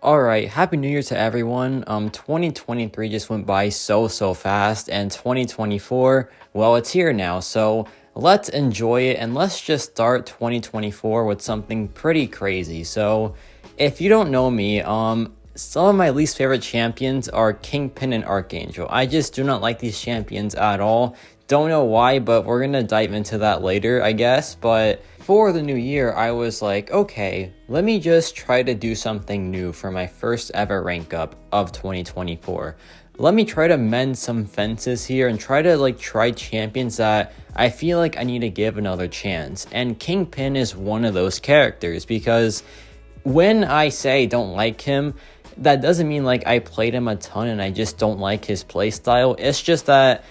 All right, happy New Year to everyone. 2023 just went by so fast, and 2024, well, it's here now. So let's enjoy it, and let's just start 2024 with something pretty crazy. So if you don't know me, some of my least favorite champions are Kingpin and Archangel. I just do not like these champions at all. Don't know why, but we're gonna dive into that later, I guess. But for the new year, I was like, okay, let me just try to do something new for my first ever rank up of 2024. Let me try to mend some fences here and try to try champions that I feel like I need to give another chance. And Kingpin is one of those characters, because when I say don't like him, that doesn't mean I played him a ton and I just don't like his playstyle. It's just that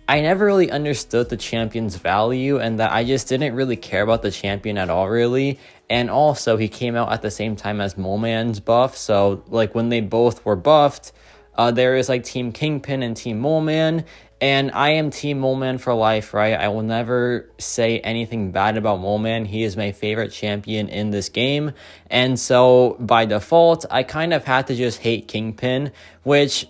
I never really understood the champion's value, and that I just didn't really care about the champion at all, really. And also, he came out at the same time as Moleman's buff, so when they both were buffed, there is Team Kingpin and Team Moleman, and I am Team Moleman for life, right? I will never say anything bad about Moleman. He is my favorite champion in this game, and so by default, I kind of had to just hate Kingpin, which,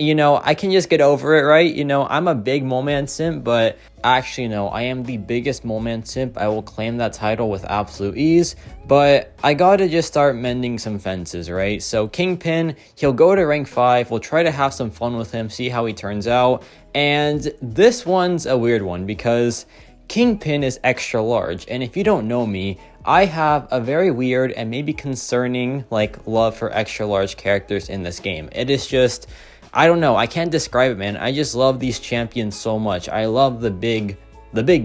I can just get over it, right? I'm a big Moleman simp, but actually, no, I am the biggest Moleman simp. I will claim that title with absolute ease, but I gotta just start mending some fences, right? So Kingpin, he'll go to rank 5. We'll try to have some fun with him, see how he turns out. And this one's a weird one, because Kingpin is extra large, and if you don't know me, I have a very weird and maybe concerning love for extra large characters in this game. It is just, I don't know, I can't describe it, man. I just love these champions so much. I love the big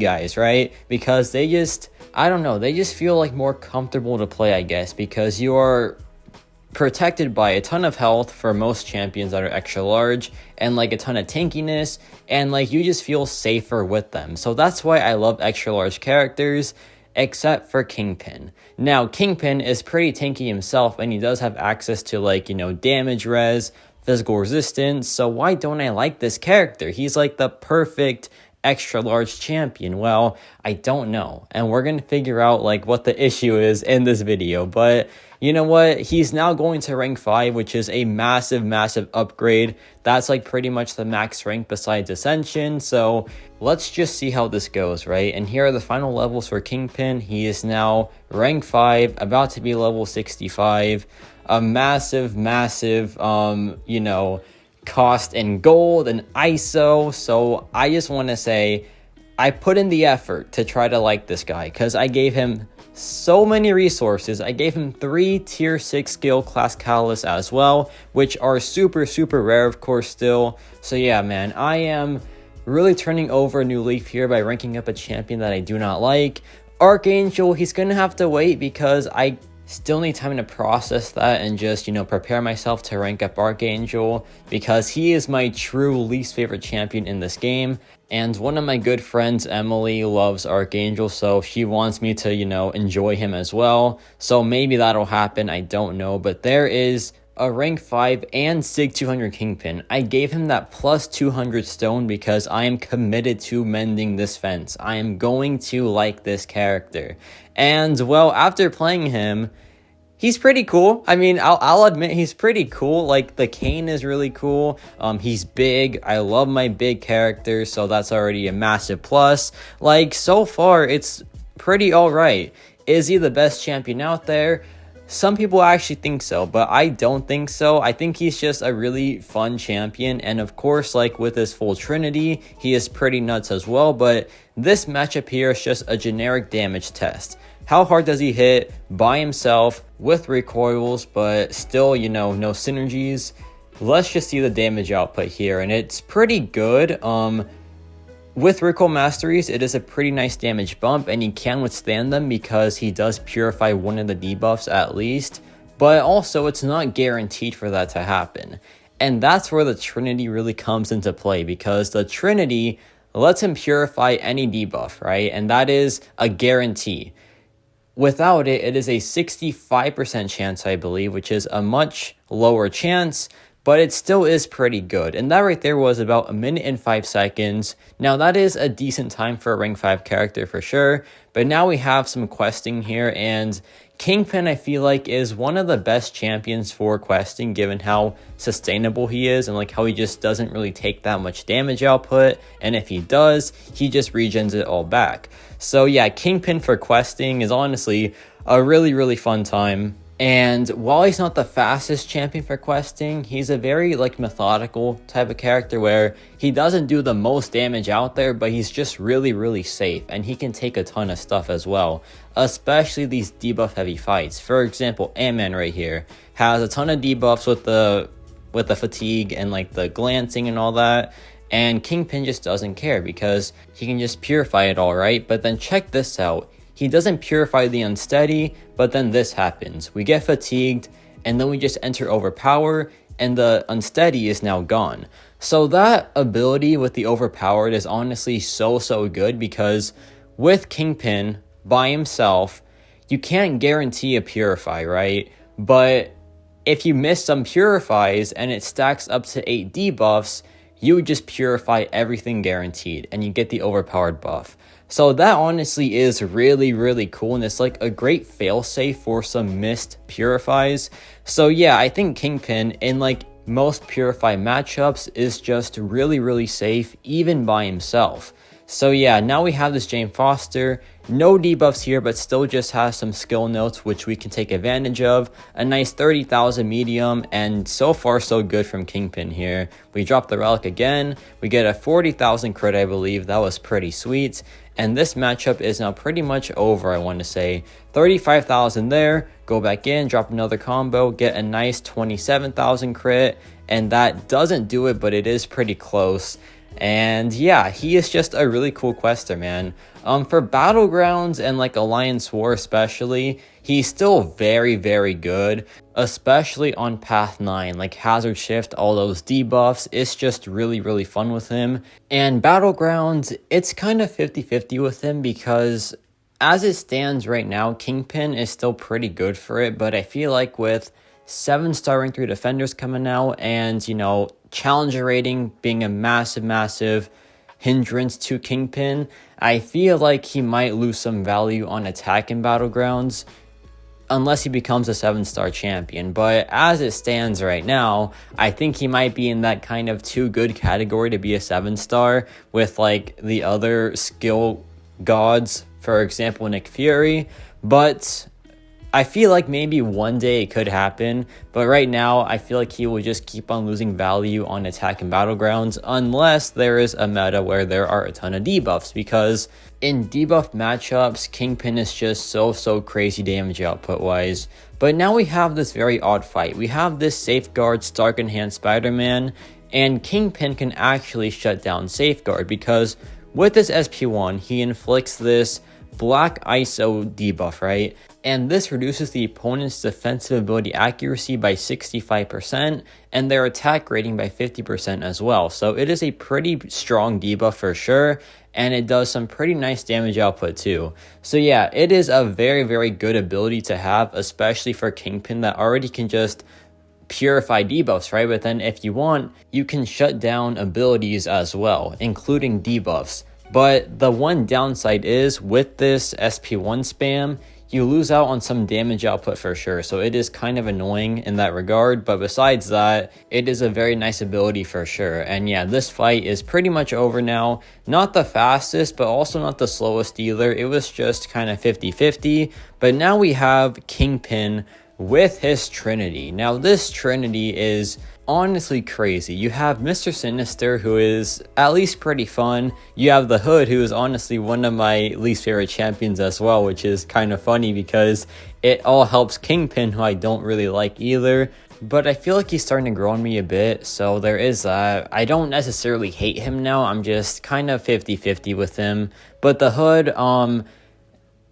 guys, right? Because they just, I don't know, they just feel more comfortable to play, I guess, because you are protected by a ton of health for most champions that are extra large, and a ton of tankiness, and you just feel safer with them. So that's why I love extra large characters, except for Kingpin. Now, Kingpin is pretty tanky himself, and he does have access to damage res, physical resistance, so why don't I like this character? He's the perfect extra large champion. Well, I don't know, and we're gonna figure out what the issue is in this video. But you know what, he's now going to rank 5, which is a massive upgrade. That's pretty much the max rank besides Ascension, so let's just see how this goes, right? And here are the final levels for Kingpin. He is now rank 5, about to be level 65. A massive cost in gold and ISO. So I just want to say I put in the effort to try to like this guy, because I gave him so many resources. I gave him 3 tier 6 skill class catalysts as well, which are super rare, of course, still. So yeah, man, I am really turning over a new leaf here by ranking up a champion that I do not like. Archangel, he's gonna have to wait, because I still need time to process that and just, prepare myself to rank up Archangel, because he is my true least favorite champion in this game. And one of my good friends, Emily, loves Archangel, so she wants me to, enjoy him as well. So maybe that'll happen, I don't know. But there is a rank 5 and Sig 200 Kingpin. I gave him that plus 200 stone because I am committed to mending this fence. I am going to like this character. And well, after playing him, he's pretty cool. I mean, I'll admit he's pretty cool. The cane is really cool. He's big. I love my big characters, so that's already a massive plus. So far, it's pretty alright. Is he the best champion out there? Some people actually think so, but I don't think so. I think he's just a really fun champion, and of course, with his full Trinity, he is pretty nuts as well. But this matchup here is just a generic damage test. How hard does he hit by himself with recoils, but still, no synergies? Let's just see the damage output here, and it's pretty good. With recoil masteries, it is a pretty nice damage bump, and he can withstand them because he does purify one of the debuffs at least, but also it's not guaranteed for that to happen. And that's where the Trinity really comes into play, because the Trinity lets him purify any debuff, right? And that is a guarantee. Without it, it is a 65% chance, I believe, which is a much lower chance, but it still is pretty good. And that right there was about 1 minute and 5 seconds. Now that is a decent time for a rank 5 character for sure, but now we have some questing here, and Kingpin, I feel like, is one of the best champions for questing, given how sustainable he is and like how he just doesn't really take that much damage output, and if he does, he just regens it all back. So yeah, Kingpin for questing is honestly a really fun time. And while he's not the fastest champion for questing, he's a very like methodical type of character where he doesn't do the most damage out there, but he's just really safe, and he can take a ton of stuff as well, especially these debuff heavy fights. For example, Ant-Man right here has a ton of debuffs with the fatigue and like the glancing and all that, and Kingpin just doesn't care because he can just purify it all, right? But then check this out. He doesn't purify the unsteady, but then this happens. We get fatigued, and then we just enter overpower, and the unsteady is now gone. So that ability with the overpowered is honestly so good, because with Kingpin by himself, you can't guarantee a purify, right? But if you miss some purifies and it stacks up to 8 debuffs, you would just purify everything guaranteed, and you get the overpowered buff. So that honestly is really cool, and it's like a great failsafe for some missed purifies. So yeah, I think Kingpin in like most purify matchups is just really safe even by himself. So yeah, now we have this Jane Foster, no debuffs here, but still just has some skill notes which we can take advantage of. A nice 30,000 medium, and so far so good from Kingpin here. We drop the relic again, we get a 40,000 crit, I believe. That was pretty sweet. And this matchup is now pretty much over, I want to say. 35,000 there, go back in, drop another combo, get a nice 27,000 crit, and that doesn't do it, but it is pretty close. And yeah, he is just a really cool quester, man. For Battlegrounds and like Alliance War especially, he's still very good, especially on Path 9, like Hazard Shift, all those debuffs. It's just really fun with him. And Battlegrounds, it's kind of 50-50 with him, because as it stands right now, Kingpin is still pretty good for it, but I feel like with 7-star rank 3 defenders coming out, and you know, challenger rating being a massive hindrance to Kingpin, I feel like he might lose some value on attack in Battlegrounds unless he becomes a 7-star champion. But as it stands right now, I think he might be in that kind of too good category to be a 7-star with like the other skill gods, for example Nick Fury. But I feel like maybe one day it could happen, but right now I feel like he will just keep on losing value on attack and Battlegrounds unless there is a meta where there are a ton of debuffs, because in debuff matchups, Kingpin is just so crazy damage output wise. But now we have this very odd fight. We have this Safeguard Stark Enhanced Spider-Man, and Kingpin can actually shut down Safeguard, because with this SP1, he inflicts this Black ISO debuff, right? And this reduces the opponent's defensive ability accuracy by 65% and their attack rating by 50% as well. So it is a pretty strong debuff for sure, and it does some pretty nice damage output too. So yeah, it is a very good ability to have, especially for Kingpin that already can just purify debuffs, right? But then if you want, you can shut down abilities as well, including debuffs. But the one downside is with this SP1 spam, you lose out on some damage output for sure. So it is kind of annoying in that regard. But besides that, it is a very nice ability for sure. And yeah, this fight is pretty much over now. Not the fastest, but also not the slowest either. It was just kind of 50-50. But now we have Kingpin with his Trinity. Now this Trinity is honestly crazy. You have Mr. Sinister, who is at least pretty fun. You have the Hood, who is honestly one of my least favorite champions as well, which is kind of funny because it all helps Kingpin, who I don't really like either. But I feel like he's starting to grow on me a bit, so there is that. I don't necessarily hate him now. I'm just kind of 50-50 with him. But the Hood,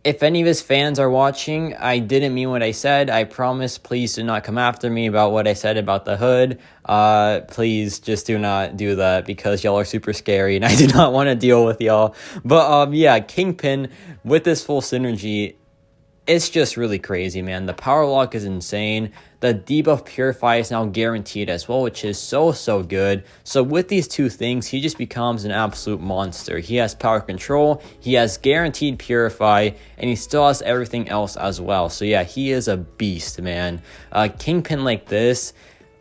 if any of his fans are watching, I didn't mean what I said. I promise, please do not come after me about what I said about the Hood. Please just do not do that, because y'all are super scary and I do not want to deal with y'all. But yeah, Kingpin with this full synergy, It's just really crazy, man. The power lock is insane. The debuff Purify is now guaranteed as well, which is so good. So with these two things, he just becomes an absolute monster. He has power control, he has guaranteed Purify, and he still has everything else as well. So yeah, he is a beast, man. Kingpin like this,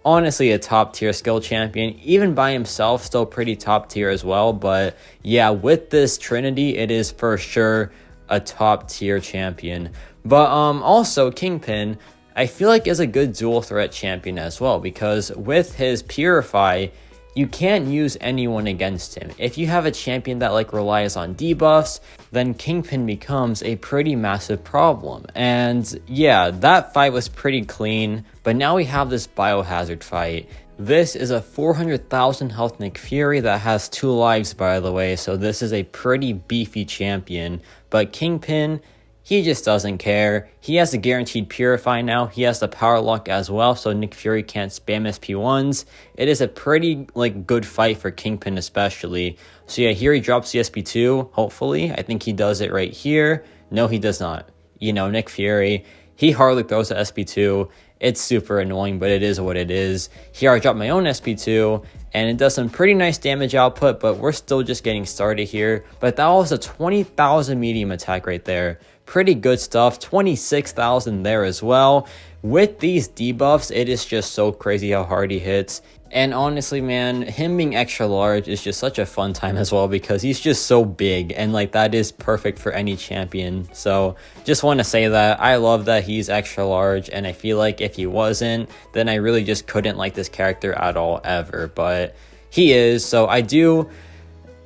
honestly a top tier skill champion. Even by himself, still pretty top tier as well. But yeah, with this Trinity, it is for sure a top tier champion. But also Kingpin, I feel like is a good dual threat champion as well, because with his Purify, you can't use anyone against him. If you have a champion that like relies on debuffs, then Kingpin becomes a pretty massive problem. And yeah, that fight was pretty clean, but now we have this Biohazard fight. This is a 400,000 health Nick Fury that has 2 lives, by the way, so this is a pretty beefy champion. But Kingpin, he just doesn't care. He has the guaranteed Purify now. He has the power lock as well, so Nick Fury can't spam SP1s. It is a pretty like good fight for Kingpin especially. So yeah, here he drops the SP2, hopefully. I think he does it right here. No, he does not. You know, Nick Fury, he hardly throws the SP2. It's super annoying, but it is what it is. Here I drop my own SP2, and it does some pretty nice damage output, but we're still just getting started here. But that was a 20,000 medium attack right there. Pretty good stuff. 26,000 there as well. With these debuffs, it is just so crazy how hard he hits. And honestly, man, him being extra large is just such a fun time as well, because he's just so big, and like that is perfect for any champion. So just want to say that I love that he's extra large, and I feel like if he wasn't, then I really just couldn't like this character at all ever. But he is, so I do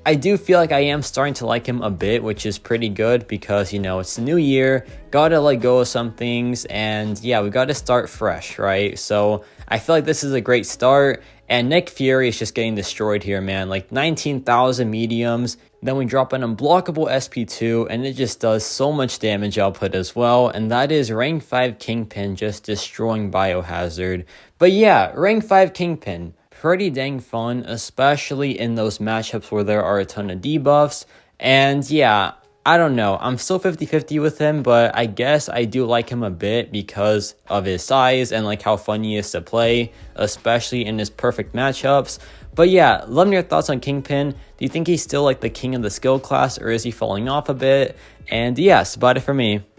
feel like I am starting to like him a bit, which is pretty good, because, you know, it's the new year, gotta let go of some things, and yeah, we gotta start fresh, right? So I feel like this is a great start, and Nick Fury is just getting destroyed here, man. Like 19,000 mediums, then we drop an unblockable SP2, and it just does so much damage output as well, and that is rank 5 Kingpin just destroying Biohazard. But yeah, rank 5 Kingpin, pretty dang fun, especially in those matchups where there are a ton of debuffs. And yeah, I don't know, I'm still 50-50 with him, but I guess I do like him a bit because of his size and like how fun he is to play, especially in his perfect matchups. But yeah, love your thoughts on Kingpin. Do you think he's still like the king of the skill class, or is he falling off a bit? And yes, about it for me.